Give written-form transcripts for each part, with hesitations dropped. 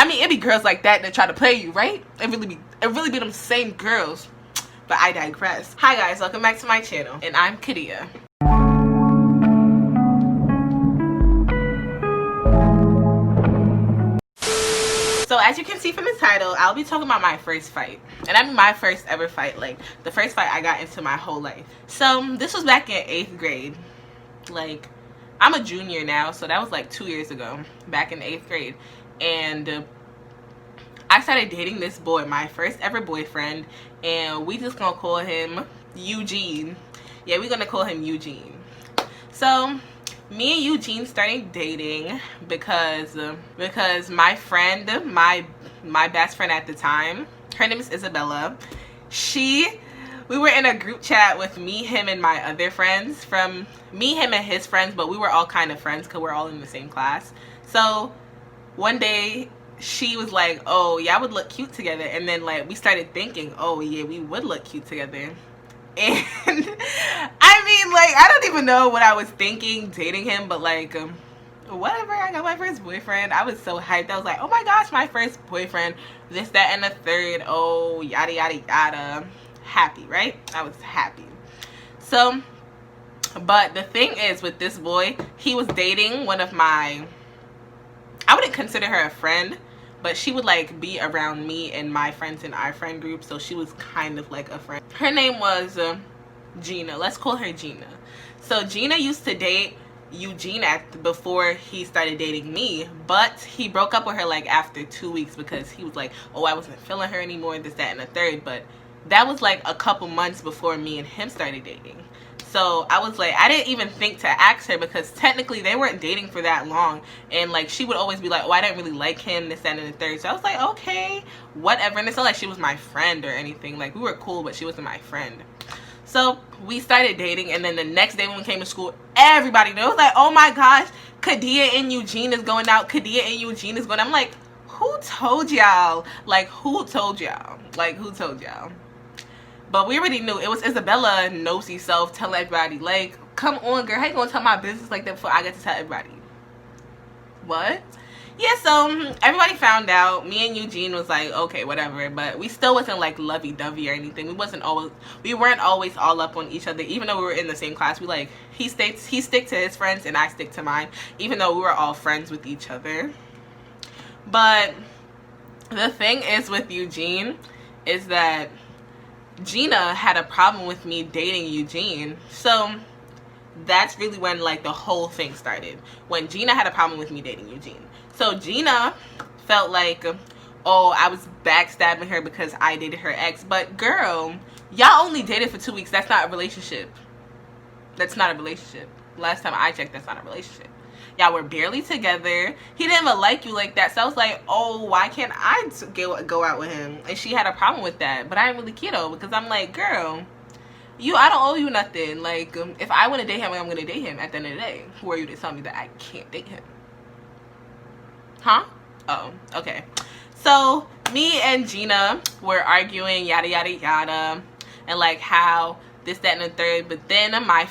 I mean, it be girls like that try to play you, right? It really be them same girls. But I digress. Hi guys, welcome back to my channel, and I'm Kadia. So as you can see from the title, I'll be talking about my first fight. And I mean my first ever fight, like the first fight I got into my whole life. So this was back in 8th grade. Like, I'm a junior now, so that was like 2 years ago, back in 8th grade. And I started dating this boy, my first ever boyfriend, and we just gonna call him Eugene. Yeah, we're gonna call him Eugene. So me and Eugene started dating because my friend, my best friend at the time, her name is Isabella. We were in a group chat with me, him, and my other friends. From me, him, and his friends, but we were all kind of friends because we're all in the same class. So one day she was like, oh yeah, I would look cute together. And then like we started thinking, oh yeah, we would look cute together. And I mean, like, I don't even know what I was thinking dating him, but like whatever. I got my first boyfriend. I was so hyped. I was like, oh my gosh, my first boyfriend, this, that, and the third, oh yada yada yada. Happy, right? I was happy. So but the thing is, with this boy, he was dating one of my, I wouldn't consider her a friend, but she would like be around me and my friends in our friend group, so she was kind of like a friend. Her name was Gina. Let's call her Gina. So Gina used to date Eugene before he started dating me, but he broke up with her like after 2 weeks because he was like, oh, I wasn't feeling her anymore, this, that, and the third. But that was like a couple months before me and him started dating. So I was like, I didn't even think to ask her because technically they weren't dating for that long. And like she would always be like, oh, I didn't really like him, this, that, and the third. So I was like, okay, whatever. And it's not like she was my friend or anything. Like, we were cool, but she wasn't my friend. So we started dating, and then the next day when we came to school, everybody knew. It was like, oh my gosh, Kadia and Eugene is going out. Kadia and Eugene is going out. I'm like, who told y'all? Like, who told y'all? Like, who told y'all? But we already knew. It was Isabella nosy self telling everybody, like, come on girl, how you gonna tell my business like that before I get to tell everybody? What? Yeah, so everybody found out. Me and Eugene was like, okay, whatever. But we still wasn't like lovey-dovey or anything. We weren't always all up on each other, even though we were in the same class. We like, he stick to his friends and I stick to mine, even though we were all friends with each other. But the thing is with Eugene is that Gina had a problem with me dating Eugene. So that's really when like the whole thing started, when Gina had a problem with me dating Eugene. So Gina felt like, oh, I was backstabbing her because I dated her ex. But girl, y'all only dated for 2 weeks. That's not a relationship. That's not a relationship. Last time I checked, that's not a relationship. Y'all were barely together. He didn't even like you like that. So I was like, oh, why can't I go out with him? And she had a problem with that. But I didn't really care though, because I'm like, girl, I don't owe you nothing. Like, if I want to date him, I'm going to date him at the end of the day. Who are you to tell me that I can't date him? Huh? Oh, okay. So me and Gina were arguing, yada, yada, yada. And like how this, that, and the third. But then my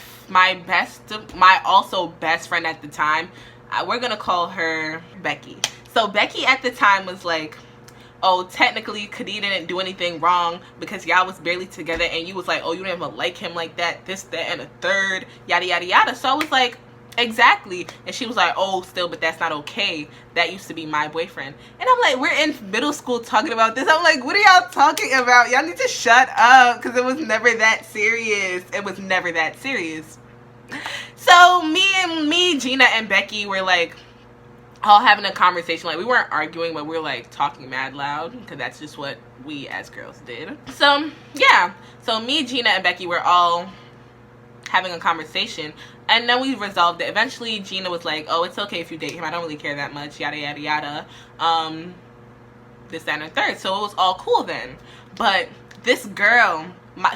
also best friend at the time, we're gonna call her Becky. So Becky at the time was like, oh, technically Kadia didn't do anything wrong because y'all was barely together, and you was like, oh, you didn't even like him like that, this, that, and the third, yada, yada, yada. So I was like, exactly. And she was like, oh, still, but that's not okay, that used to be my boyfriend. And I'm like, we're in middle school talking about this. I'm like, what are y'all talking about? Y'all need to shut up, because it was never that serious. It was never that serious. So me, Gina, and Becky were like all having a conversation. Like, we weren't arguing, but we were like talking mad loud, because that's just what we as girls did. So yeah, so me, Gina, and Becky were all having a conversation, and then we resolved it. Eventually Gina was like, oh, it's okay if you date him, I don't really care that much, yada yada yada, this, that, and the third. So it was all cool then. But this girl,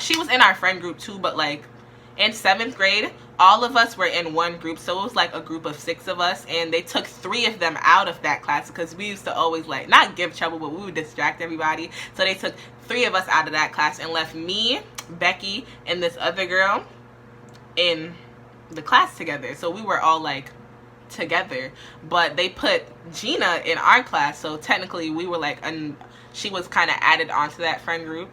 she was in our friend group too, but like in 7th grade, all of us were in one group. So it was like a group of 6 of us, and they took 3 of them out of that class because we used to always like, not give trouble, but we would distract everybody. So they took 3 of us out of that class and left me, Becky, and this other girl in the class together. So we were all like together, but they put Gina in our class, so technically we were like, she was kind of added onto that friend group.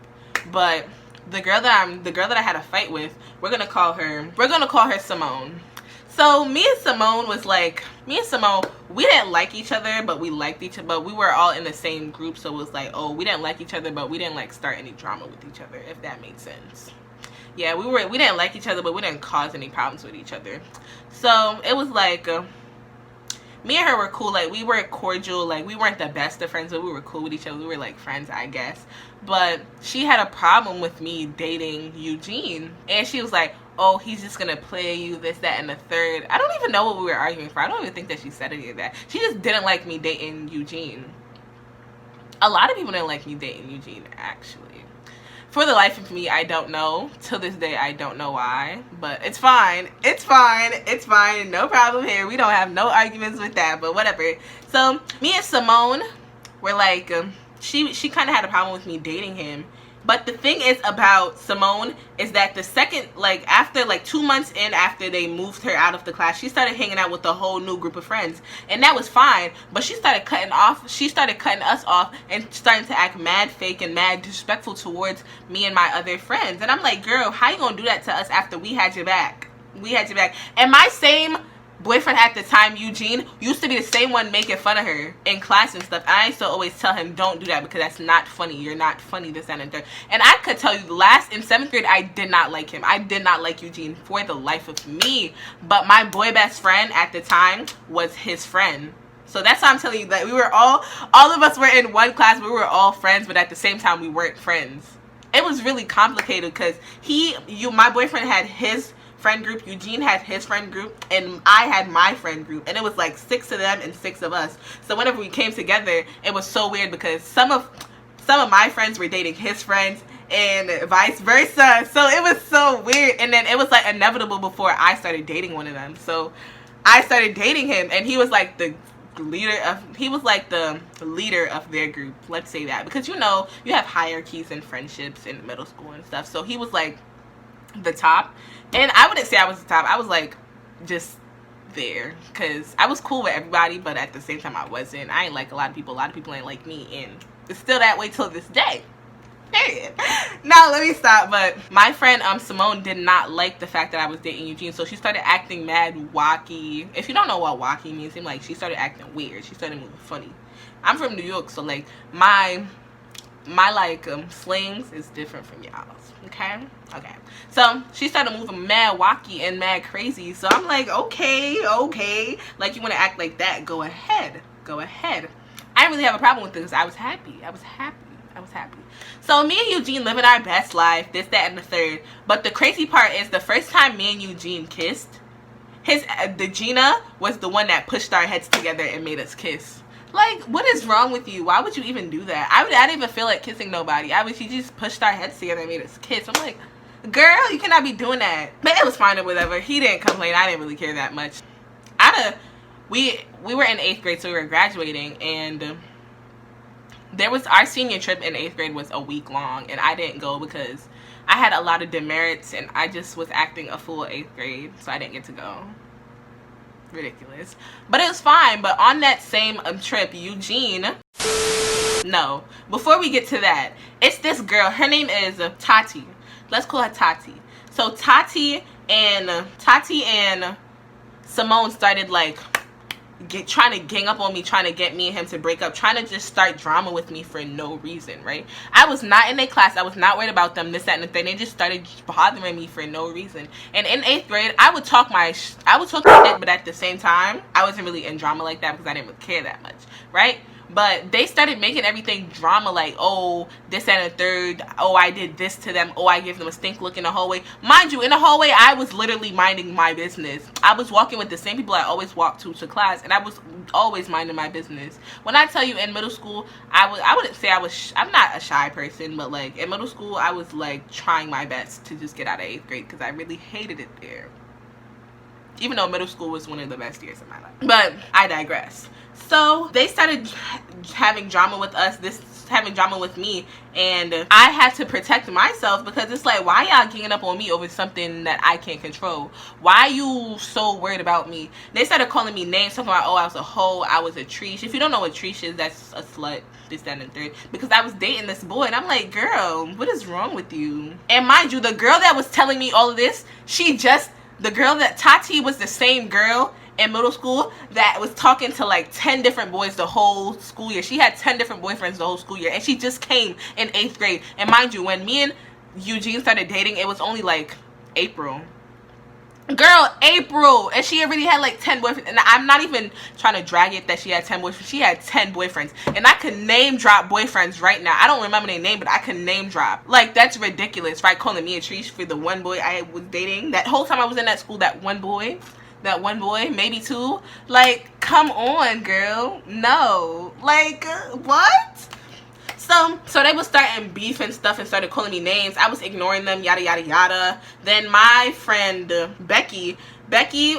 But the girl that I had a fight with, we're gonna call her Simone. So me and Simone, we didn't like each other, but we liked each other. But we were all in the same group, so it was like, oh, we didn't like each other, but we didn't like start any drama with each other, if that made sense. Yeah, we didn't like each other, but we didn't cause any problems with each other. So it was like, me and her were cool. Like, we were cordial. Like, we weren't the best of friends, but we were cool with each other. We were like friends, I guess. But she had a problem with me dating Eugene, and she was like, oh, he's just gonna play you, this, that, and the third. I don't even know what we were arguing for. I don't even think that she said any of that. She just didn't like me dating Eugene. A lot of people didn't like me dating Eugene, actually. For the life of me, I don't know. Till this day, I don't know why. But it's fine. It's fine. It's fine. No problem here. We don't have no arguments with that. But whatever. So, me and Simone were like, she kind of had a problem with me dating him. But the thing is about Simone is that the second, like, after, like, 2 months in after they moved her out of the class, she started hanging out with a whole new group of friends. And that was fine. But she started cutting us off and starting to act mad fake and mad disrespectful towards me and my other friends. And I'm like, girl, how you gonna do that to us after we had your back? We had your back. And my same boyfriend at the time, Eugene, used to be the same one making fun of her in class and stuff. I used to always tell him, don't do that because that's not funny. You're not funny, this, that, and third. And I could tell you, in 7th grade, I did not like him. I did not like Eugene for the life of me. But my boy best friend at the time was his friend. So that's why I'm telling you that we were all of us were in one class. We were all friends, but at the same time, we weren't friends. It was really complicated because my boyfriend had his friend group, Eugene had his friend group, and I had my friend group, and it was like 6 of them and 6 of us. So whenever we came together, it was so weird because some of my friends were dating his friends and vice versa. So it was so weird. And then it was like inevitable before I started dating one of them. So I started dating him, and he was like the leader of their group, let's say that, because you know you have hierarchies and friendships in middle school and stuff. So he was like the top, and I wouldn't say I was the top. I was like just there because I was cool with everybody, but at the same time I wasn't. I ain't like a lot of people ain't like me, and it's still that way till this day, period. Now let me stop. But my friend Simone did not like the fact that I was dating Eugene, so she started acting mad wacky. If you don't know what wacky means, like she started acting weird. She started moving funny. I'm from New York, so like my like slings is different from y'all's. Okay. So she started moving mad wacky and mad crazy. So I'm like, okay. Like, you want to act like that? Go ahead. I didn't really have a problem with this. I was happy. So me and Eugene living our best life, this, that, and the third. But the crazy part is the first time me and Eugene kissed, the Gina was the one that pushed our heads together and made us kiss. Like, what is wrong with you? Why would you even do that? I didn't even feel like kissing nobody. She just pushed our heads together and made us kiss. I'm like, girl, you cannot be doing that. But it was fine or whatever. He didn't complain. I didn't really care that much. We were in 8th grade, so we were graduating, and there was our senior trip in 8th grade was a week long, and I didn't go because I had a lot of demerits, and I just was acting a fool 8th grade, so I didn't get to go. Ridiculous. But it was fine. But on that same trip, Eugene, no, before we get to that, it's this girl. Her name is Tati. Let's call her Tati. So Tati and Simone started like trying to gang up on me, trying to get me and him to break up, trying to just start drama with me for no reason, right? I was not in their class. I was not worried about them, this, that, and the thing. They just started bothering me for no reason. And in 8th grade, I would talk my shit, but at the same time, I wasn't really in drama like that because I didn't really care that much, right? But they started making everything drama, like, oh, this and a third, oh, I did this to them, oh, I gave them a stink look in the hallway. Mind you, in the hallway, I was literally minding my business. I was walking with the same people I always walk to class, and I was always minding my business. When I tell you in middle school, I wouldn't say I'm not a shy person, but like in middle school, I was like trying my best to just get out of 8th grade because I really hated it there. even though middle school was one of the best years of my life. But I digress. So they started having drama with us, having drama with me, and I had to protect myself because it's like, why y'all ganging up on me over something that I can't control? Why you so worried about me? They started calling me names, talking about, oh, I was a hoe, I was a treesh. If you don't know what treesh is, that's a slut, this, that, and third. Because I was dating this boy, and I'm like, girl, what is wrong with you? And mind you, the girl that was telling me all of this, the girl that, Tati was the same girl in middle school that was talking to like 10 different boys the whole school year. She had 10 different boyfriends the whole school year, and she just came in 8th grade. And mind you, when me and Eugene started dating, it was only like April. Girl, April, and she already had like 10 boyfriends. And I'm not even trying to drag it that she had 10 boyfriends. She had 10 boyfriends, and I could name drop boyfriends right now. I don't remember their name, but I can name drop. Like, that's ridiculous, right? Calling me a treesh for the one boy I was dating. That whole time I was in that school, that one boy, maybe two. Like, come on, girl. No. Like, what? So they was starting beef and stuff and started calling me names. I was ignoring them, yada, yada, yada. Then my friend, Becky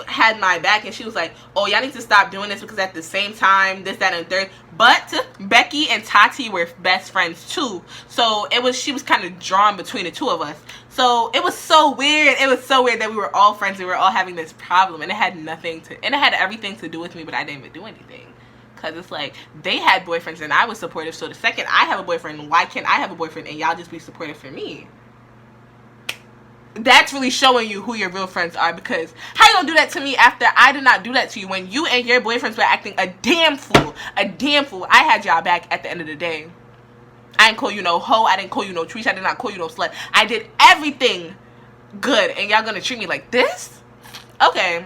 had my back, and she was like, oh, y'all need to stop doing this because at the same time, this, that, and third. But Becky and Tati were best friends too. So she was kind of drawn between the two of us. So it was so weird. It was so weird that we were all friends. We were all having this problem, and it had everything to do with me, but I didn't even do anything. Because it's like, they had boyfriends and I was supportive. So the second I have a boyfriend, why can't I have a boyfriend and y'all just be supportive for me? That's really showing you who your real friends are. Because how you gonna do that to me after I did not do that to you? When you and your boyfriends were acting a damn fool. I had y'all back at the end of the day. I didn't call you no hoe. I didn't call you no treesh. I did not call you no slut. I did everything good. And y'all gonna treat me like this? Okay.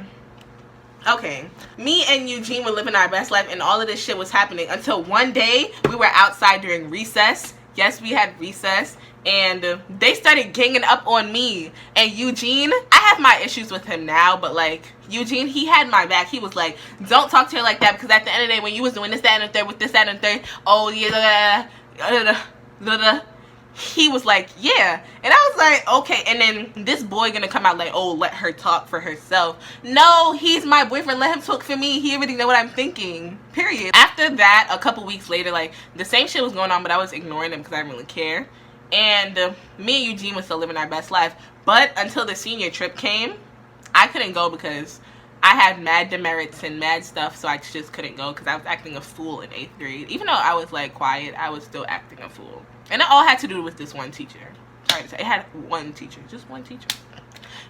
Me and Eugene were living our best life, and all of this shit was happening until one day we were outside during recess. Yes, we had recess, and they started ganging up on me. And Eugene, I have my issues with him now, but like, Eugene, he had my back. He was like, don't talk to her like that, because at the end of the day, when you was doing this, that, and the third, with this, that, and the third, oh yeah, he was like, yeah. And I was like, okay. And then this boy gonna come out like, oh, let her talk for herself. No, he's my boyfriend. Let him talk for me. He already know what I'm thinking. Period. After that, a couple weeks later, like, the same shit was going on, but I was ignoring him because I didn't really care. And me and Eugene was still living our best life. But until the senior trip came, I couldn't go because I had mad demerits and mad stuff, so I just couldn't go because I was acting a fool in 8th grade. Even though I was like quiet, I was still acting a fool. And it all had to do with this one teacher. Sorry to say, it had one teacher, just one teacher.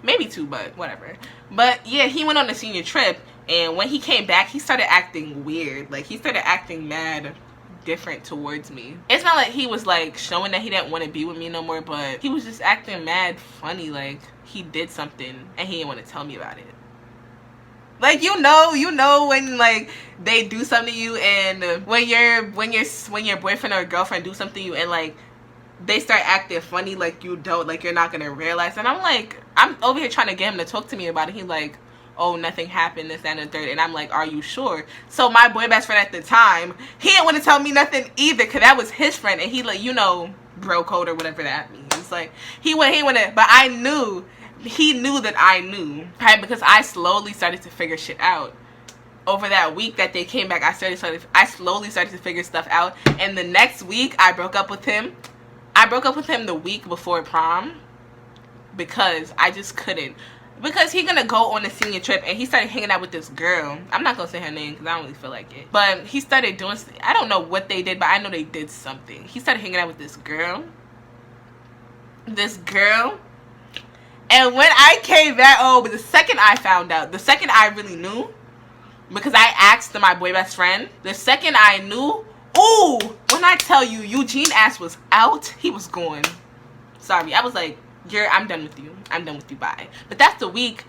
Maybe two, but whatever. But yeah, he went on the senior trip, and when he came back, he started acting weird. Like, he started acting mad different towards me. It's not like he was like showing that he didn't want to be with me no more, but he was just acting mad funny. Like, he did something and he didn't want to tell me about it. Like, you know when like they do something to you, and when your boyfriend or girlfriend do something to you, and like they start acting funny, like you don't, like you're not gonna realize. And I'm like, I'm over here trying to get him to talk to me about it. He's like, oh, nothing happened, this, that, and the third. And I'm like, are you sure? So my boy best friend at the time, he didn't want to tell me nothing either, because that was his friend, and he like, you know, bro code or whatever that means. It's like he went, but I knew. He knew that I knew, right? Because I slowly started to figure shit out. Over that week that they came back, I slowly started to figure stuff out. And the next week, I broke up with him. I broke up with him the week before prom because I just couldn't. Because he gonna go on a senior trip, and he started hanging out with this girl. I'm not gonna say her name because I don't really feel like it. But he started doing, I don't know what they did, but I know they did something. He started hanging out with this girl. And when I came back, but the second I found out, the second I really knew, because I asked my boy best friend, the second I knew, ooh, when I tell you, Eugene ass was out, he was going. Sorry, I was like, I'm done with you. I'm done with you, bye. But that's the week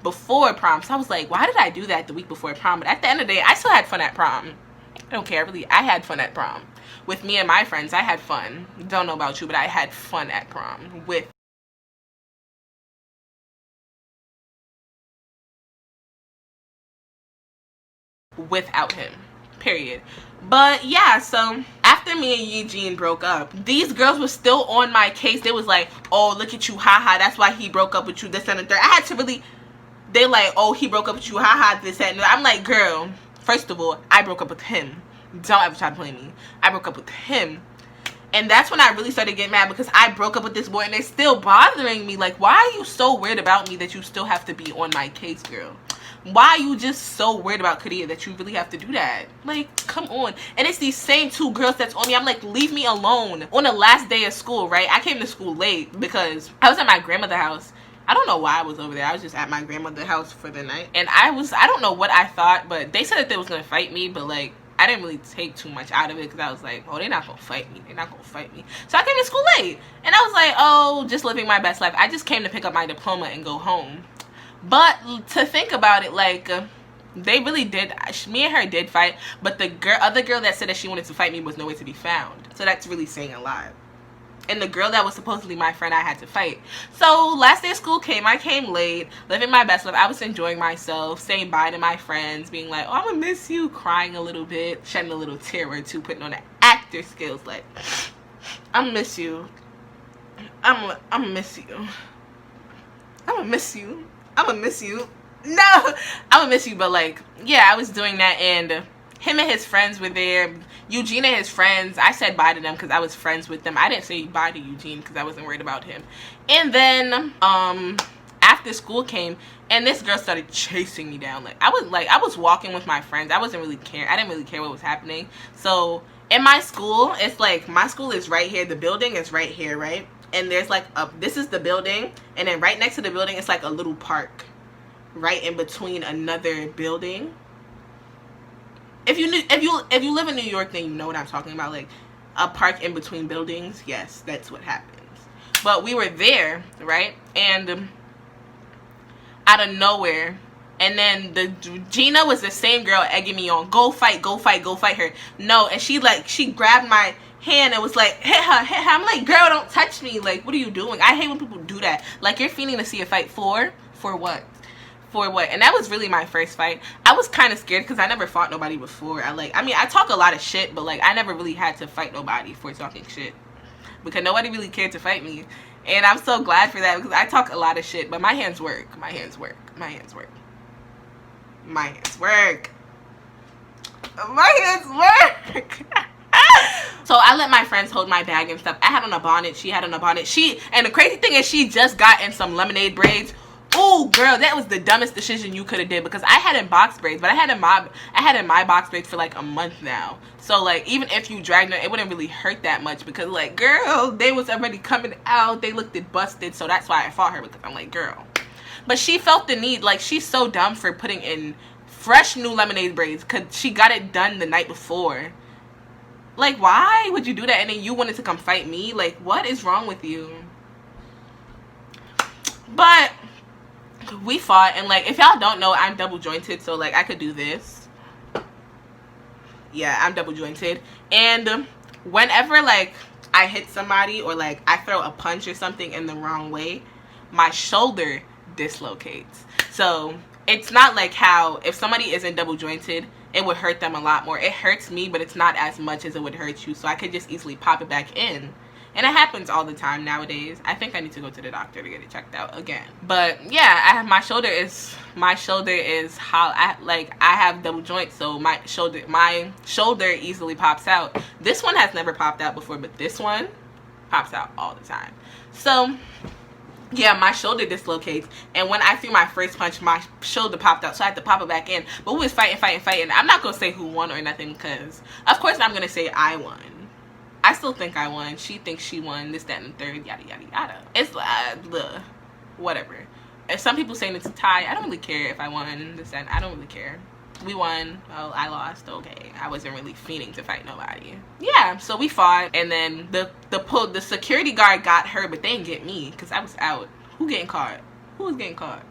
before prom, so I was like, why did I do that the week before prom? But at the end of the day, I still had fun at prom. I don't care, really, I had fun at prom. With me and my friends, I had fun. Don't know about you, but I had fun at prom without him, period. But yeah, so after me and Eugene broke up, these girls were still on my case. They was like, oh, look at you, haha, that's why he broke up with you, this and the third. I had to really, They like, oh, he broke up with you, haha, this, that, and that. I'm like, girl, first of all, I broke up with him. Don't ever try to play me. I broke up with him. And that's when I really started getting mad, because I broke up with this boy and they're still bothering me. Like, why are you so weird about me that you still have to be on my case, girl? Why are you just so worried about Kadia that you really have to do that? Like, come on. And it's these same two girls that's on me. I'm like, leave me alone. On the last day of school, right? I came to school late because I was at my grandmother's house. I don't know why I was over there. I was just at my grandmother's house for the night. And I don't know what I thought, but they said that they was going to fight me, but like, I didn't really take too much out of it, because I was like, oh, they're not going to fight me. They're not going to fight me. So I came to school late. And I was like, oh, just living my best life. I just came to pick up my diploma and go home. But to think about it, like, they really did, me and her did fight. But the other girl that said that she wanted to fight me was nowhere to be found. So that's really saying a lot. And the girl that was supposedly my friend, I had to fight. So last day of school came. I came late, living my best life. I was enjoying myself, saying bye to my friends, being like, oh, I'm gonna miss you, crying a little bit, shedding a little tear or two, putting on the actor skills, like, I'm gonna miss you. I'm gonna miss you. I'm gonna miss you. I'm gonna miss you. No, I'm gonna miss you. But like, yeah, I was doing that, and him and his friends were there. Eugene and his friends, I said bye to them because I was friends with them. I didn't say bye to Eugene because I wasn't worried about him. And then after school came, and this girl started chasing me down. Like, I was walking with my friends. I wasn't really caring. I didn't really care what was happening. So in my school, it's like, my school is right here. The building is right here, right? And there's like this is the building, and then right next to the building it's like a little park right in between another building. If you live in New York, then you know what I'm talking about, like a park in between buildings. Yes, that's what happens. But we were there, right? And out of nowhere, and then Gina was the same girl egging me on, go fight, go fight, go fight her. No, and she grabbed my hand and was like, hit her, hit her. I'm like, girl, don't touch me. Like, what are you doing? I hate when people do that. Like, you're feeling to see a fight for what? For what? And that was really my first fight. I was kind of scared because I never fought nobody before. I mean, I talk a lot of shit, but like, I never really had to fight nobody for talking shit, because nobody really cared to fight me. And I'm so glad for that, because I talk a lot of shit, but my hands work. My hands work. My hands work. My hands work. My hands work. So I let my friends hold my bag and stuff. I had on a bonnet. She had on a bonnet. And the crazy thing is, she just got in some lemonade braids. Oh, girl, that was the dumbest decision you could have did, because I had in box braids, but I had in my box braids for like a month now. So like, even if you dragged them, it wouldn't really hurt that much, because like, girl, they was already coming out. They looked busted. So that's why I fought her, because I'm like, girl. But she felt the need. Like, she's so dumb for putting in fresh new lemonade braids, because she got it done the night before. Like, why would you do that? And then you wanted to come fight me? Like, what is wrong with you? But we fought, and like, if y'all don't know, I'm double jointed, so like, I could do this. Yeah, I'm double jointed. And whenever like I hit somebody, or like I throw a punch or something in the wrong way, my shoulder dislocates. So it's not like how if somebody isn't double jointed, it would hurt them a lot more. It hurts me, but it's not as much as it would hurt you. So I could just easily pop it back in. And it happens all the time nowadays. I think I need to go to the doctor to get it checked out again. But yeah, I have my shoulder is how I have double joints, so my shoulder easily pops out. This one has never popped out before, but this one pops out all the time. So yeah, my shoulder dislocates, and when I threw my first punch, my shoulder popped out, so I had to pop it back in. But we was fighting. I'm not gonna say who won or nothing, because of course I'm gonna say I won. I still think I won. She thinks she won. This, that, and the third. Yada yada yada. It's whatever. If some people saying it's a tie, I don't really care if I won. This, that, I don't really care. We won. Well, I lost. Okay, I wasn't really fiending to fight nobody. Yeah, so we fought, and then the security guard got her, but they didn't get me because I was out. Who getting caught? Who was getting caught?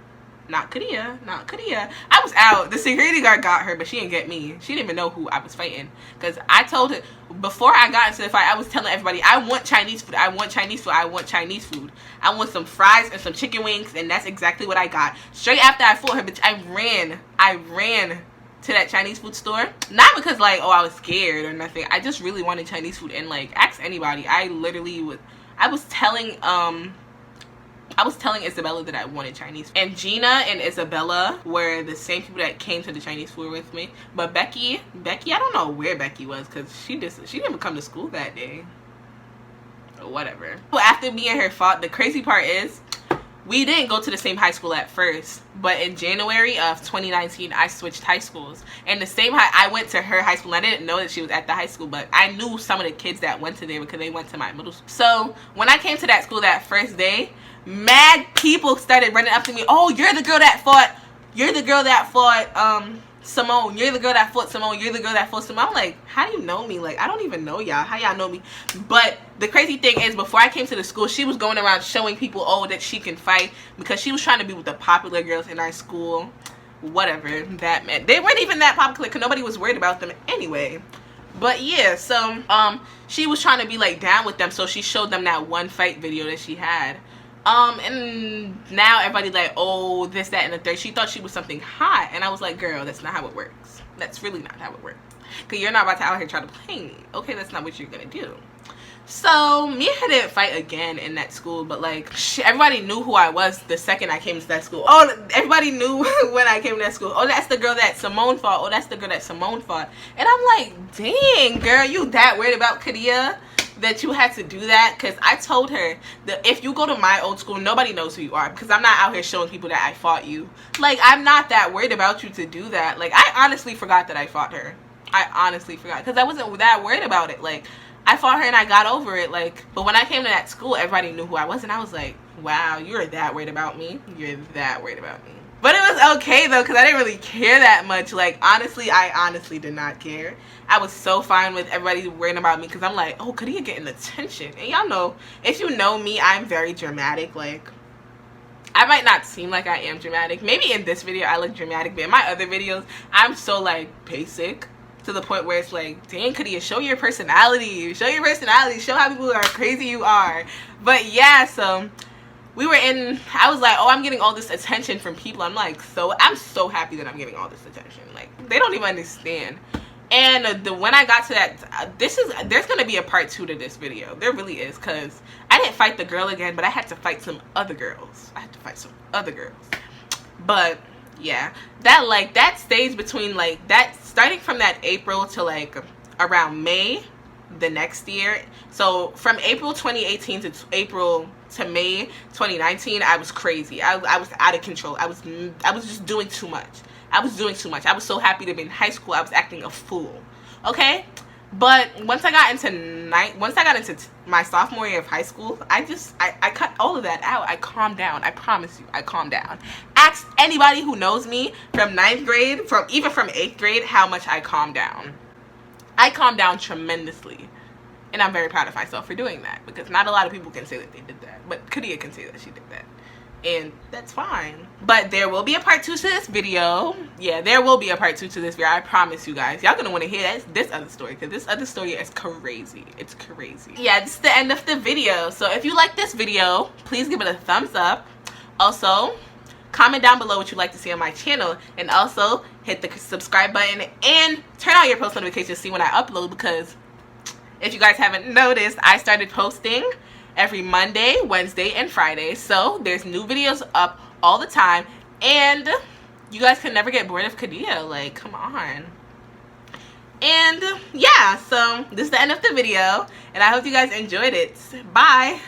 Not Kadia. Not Kadia. I was out. The security guard got her, but she didn't get me. She didn't even know who I was fighting, because I told her before I got into the fight, I was telling everybody, I want Chinese food. I want Chinese food. I want Chinese food. I want some fries and some chicken wings, and that's exactly what I got. Straight after I fought her, bitch, I ran to that Chinese food store. Not because like, oh, I was scared or nothing. I just really wanted Chinese food, and like, ask anybody. I was telling I was telling Isabella that I wanted Chinese. And Gina and Isabella were the same people that came to the Chinese food with me. But Becky, I don't know where Becky was because she didn't even come to school that day. Or whatever. Well, after me and her fought, the crazy part is we didn't go to the same high school at first, but in January of 2019, I switched high schools. And the same I went to her high school. I didn't know that she was at the high school, but I knew some of the kids that went to there because they went to my middle school. So when I came to that school that first day, mad people started running up to me. Oh, you're the girl that fought Simone. You're the girl that fought Simone. You're the girl that fought Simone. I'm like, how do you know me? Like, I don't even know y'all. How y'all know me? But the crazy thing is, before I came to the school, she was going around showing people, oh, that she can fight, because she was trying to be with the popular girls in our school. Whatever that meant. They weren't even that popular because nobody was worried about them anyway. But yeah, so she was trying to be like down with them, so she showed them that one fight video that she had. And now everybody like, oh, this, that, and the third. She thought she was something hot, and I was like, girl, that's not how it works. That's really not how it works. Because you're not about to out here try to play me. Okay, that's not what you're gonna do. So me and her didn't fight again in that school, but like everybody knew who I was the second I came to that school. Oh, everybody knew when I came to that school. Oh, that's the girl that Simone fought. Oh, that's the girl that Simone fought. And I'm like, dang, girl, you that worried about Kadia that you had to do that? Because I told her that if you go to my old school, nobody knows who you are, because I'm not out here showing people that I fought you. Like, I'm not that worried about you to do that. Like, I honestly forgot that I fought her. I honestly forgot, because I wasn't that worried about it. Like, I fought her and I got over it. Like, but when I came to that school, everybody knew who I was, and I was like, wow, you're that worried about me? You're that worried about me? But it was okay though, because I didn't really care that much. Like, honestly, I honestly did not care. I was so fine with everybody worrying about me, because I'm like, oh, Kadia getting attention. And y'all know, if you know me, I'm very dramatic. Like, I might not seem like I am dramatic. Maybe in this video I look dramatic, but in my other videos, I'm so like basic, to the point where it's like, dang, Kadia, show your personality. Show your personality. Show how people are crazy you are. But yeah, so we were in, I was like, oh, I'm getting all this attention from people. I'm like, I'm so happy that I'm getting all this attention. Like, they don't even understand. And when I got to that, there's going to be a part 2 to this video. There really is, because I didn't fight the girl again, but I had to fight some other girls. But yeah, that stage between like that, starting from that April to like around May the next year. So from April 2018 to April to May 2019, I was crazy. I was out of control. I was just doing too much. I was so happy to be in high school. I was acting a fool. Okay? But once I got into my sophomore year of high school, I cut all of that out. I calmed down. I promise you, I calmed down. Ask anybody who knows me from 9th grade, even from 8th grade, how much I calmed down. I calmed down tremendously. And I'm very proud of myself for doing that, because not a lot of people can say that they did that. But Kadia can say that she did that. And that's fine. But there will be a part 2 to this video. Yeah, there will be a part 2 to this video. I promise you guys. Y'all gonna want to hear this other story, because this other story is crazy. It's crazy. Yeah, this is the end of the video. So if you like this video, please give it a thumbs up. Also, comment down below what you'd like to see on my channel. And also, hit the subscribe button and turn on your post notifications to see when I upload, because if you guys haven't noticed, I started posting every Monday, Wednesday, and Friday. So there's new videos up all the time, and you guys can never get bored of Kadia. Like, come on. And yeah, so this is the end of the video, and I hope you guys enjoyed it. Bye.